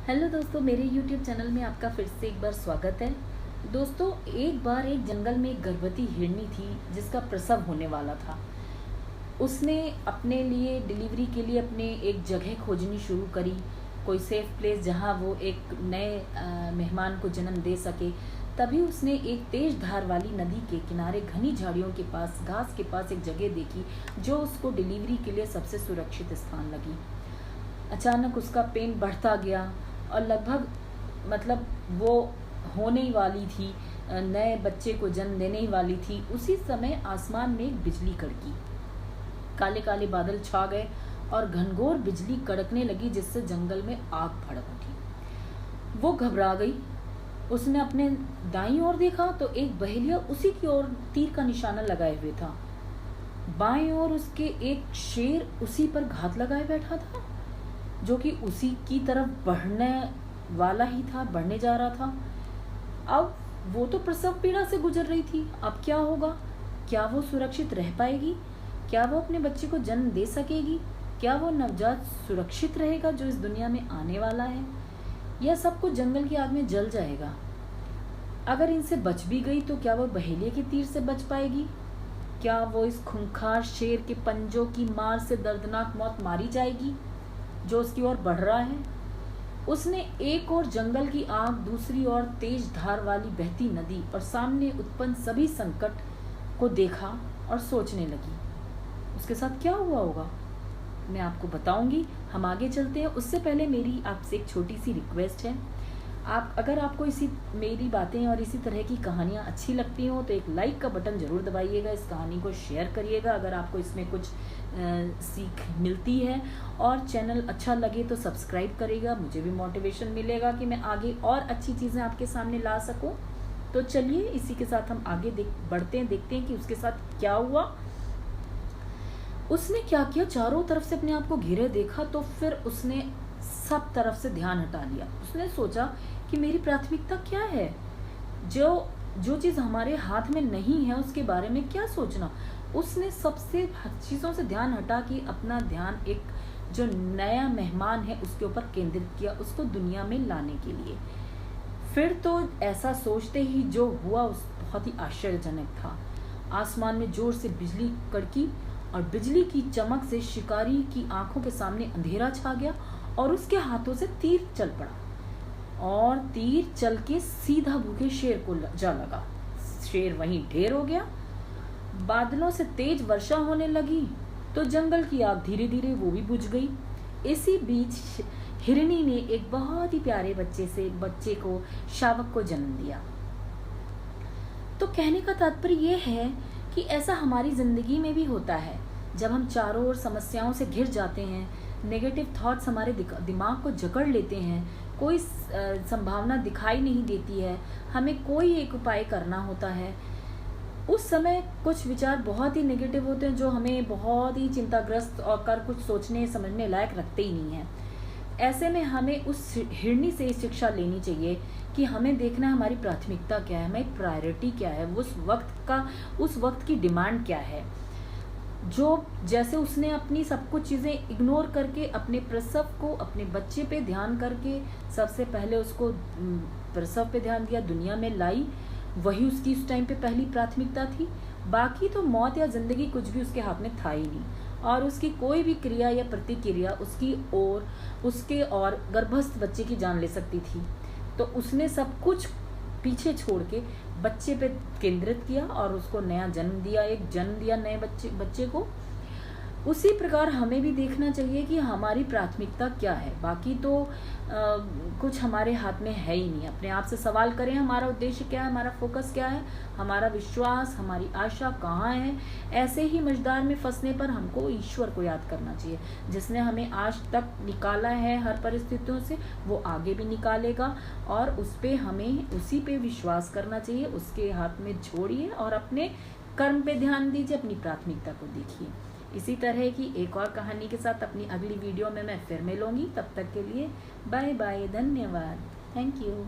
Hello दोस्तों, मेरे YouTube channel में आपका फिर से एक बार स्वागत है। दोस्तों, एक बार एक जंगल में एक गर्भवती हिरनी थी जिसका प्रसव होने वाला था। उसने अपने लिए डिलीवरी के लिए अपने एक जगह खोजनी शुरू करी, कोई सेफ प्लेस जहां वो एक नए मेहमान को जन्म दे सके। तभी उसने एक तेज धार वाली नदी के किनारे घनी झाड़ियों के पास घास के पास एक जगह देखी जो उसको डिलीवरी के लिए सबसे सुरक्षित स्थान लगी। अचानक उसका पेन बढ़ता गया और लगभग वो होने ही वाली थी, नए बच्चे को जन्म देने ही वाली थी। उसी समय आसमान में एक बिजली कड़की, काले काले बादल छा गए और घनघोर बिजली कड़कने लगी जिससे जंगल में आग भड़क उठी। वो घबरा गई। उसने अपने दाईं ओर देखा तो एक बहेलिया उसी की ओर तीर का निशाना लगाए हुए था। बाएं ओर उसके एक शेर उसी पर घात लगाए बैठा था, जो कि उसी की तरफ बढ़ने वाला ही था, बढ़ने जा रहा था। अब वो तो प्रसव पीड़ा से गुजर रही थी। अब क्या होगा? क्या वो सुरक्षित रह पाएगी? क्या वो अपने बच्चे को जन्म दे सकेगी? क्या वो नवजात सुरक्षित रहेगा जो इस दुनिया में आने वाला है, या सब कुछ जंगल की आग में जल जाएगा? अगर इनसे बच भी गई तो क्या वो बहेलिए के तीर से बच पाएगी? क्या वो इस खूंखार शेर के पंजों की मार से दर्दनाक मौत मारी जाएगी जो उसकी ओर बढ़ रहा है? उसने एक ओर जंगल की आग, दूसरी ओर तेज धार वाली बहती नदी और सामने उत्पन्न सभी संकट को देखा और सोचने लगी, उसके साथ क्या हुआ होगा। मैं आपको बताऊंगी। हम आगे चलते हैं। उससे पहले मेरी आपसे एक छोटी सी रिक्वेस्ट है। अगर आपको मेरी बातें और इसी तरह की कहानियाँ अच्छी लगती हो तो एक लाइक का बटन जरूर दबाइएगा। इस कहानी को शेयर करिएगा अगर आपको इसमें कुछ सीख मिलती है, और चैनल अच्छा लगे तो सब्सक्राइब करिएगा। मुझे भी मोटिवेशन मिलेगा कि मैं आगे और अच्छी चीज़ें आपके सामने ला सकूं। तो चलिए इसी के साथ हम आगे बढ़ते हैं, देखते हैं कि उसके साथ क्या हुआ। उसने क्या किया, चारों तरफ से अपने आप को घेरे देखा, तो फिर उसने सब तरफ से ध्यान हटा लिया। उसने सोचा कि मेरी प्राथमिकता क्या है। जो चीज़ हमारे हाथ में नहीं है उसके बारे में क्या सोचना। उसने सबसे चीज़ों से ध्यान हटा कि अपना ध्यान एक जो नया मेहमान है उसके ऊपर केंद्रित किया, उसको दुनिया में लाने के लिए। फिर तो ऐसा सोचते ही जो हुआ उस बहुत ही आश्चर्यजनक था। आसमान में जोर से बिजली कड़की और बिजली की चमक से शिकारी की आंखों के सामने अंधेरा छा गया और उसके हाथों से तीर चल पड़ा और तीर चल के सीधा भूखे शेर को जा लगा। शेर वहीं ढेर हो गया। बादलों से तेज वर्षा होने लगी तो जंगल की आग धीरे धीरे वो भी बुझ गई। इसी बीच हिरनी ने एक बहुत ही प्यारे बच्चे को शावक को जन्म दिया। तो कहने का तात्पर्य यह है कि ऐसा हमारी जिंदगी में भी होता है। जब हम चारों ओर समस्याओं से घिर जाते हैं, नेगेटिव थॉट्स हमारे दिमाग को जकड़ लेते हैं, कोई संभावना दिखाई नहीं देती है, हमें कोई एक उपाय करना होता है, उस समय कुछ विचार बहुत ही नेगेटिव होते हैं जो हमें बहुत ही चिंताग्रस्त और कर कुछ सोचने समझने लायक रखते ही नहीं हैं। ऐसे में हमें उस हिरनी से शिक्षा लेनी चाहिए कि हमें देखना है हमारी प्राथमिकता क्या है, हमारी प्रायोरिटी क्या है, उस वक्त की डिमांड क्या है। जो जैसे उसने अपनी सब कुछ चीज़ें इग्नोर करके अपने प्रसव को, अपने बच्चे पे ध्यान करके सबसे पहले उसको प्रसव पे ध्यान दिया, दुनिया में लाई, वही उसकी उस टाइम पे पहली प्राथमिकता थी। बाकी तो मौत या जिंदगी कुछ भी उसके हाथ में था ही नहीं, और उसकी कोई भी क्रिया या प्रतिक्रिया उसके और गर्भस्थ बच्चे की जान ले सकती थी। तो उसने सब कुछ पीछे छोड़ के बच्चे पे केंद्रित किया और उसको नया जन्म दिया नए बच्चे को। उसी प्रकार हमें भी देखना चाहिए कि हमारी प्राथमिकता क्या है। बाकी तो कुछ हमारे हाथ में है ही नहीं। अपने आप से सवाल करें, हमारा उद्देश्य क्या है, हमारा फोकस क्या है, हमारा विश्वास, हमारी आशा कहाँ है। ऐसे ही मझधार में फंसने पर हमको ईश्वर को याद करना चाहिए, जिसने हमें आज तक निकाला है हर परिस्थितियों से, वो आगे भी निकालेगा। और हमें उसी पे विश्वास करना चाहिए। उसके हाथ में छोड़िए और अपने कर्म पे ध्यान दीजिए, अपनी प्राथमिकता को देखिए। इसी तरह की एक और कहानी के साथ अपनी अगली वीडियो में मैं फिर मिलूंगी। तब तक के लिए बाय बाय, धन्यवाद, थैंक यू।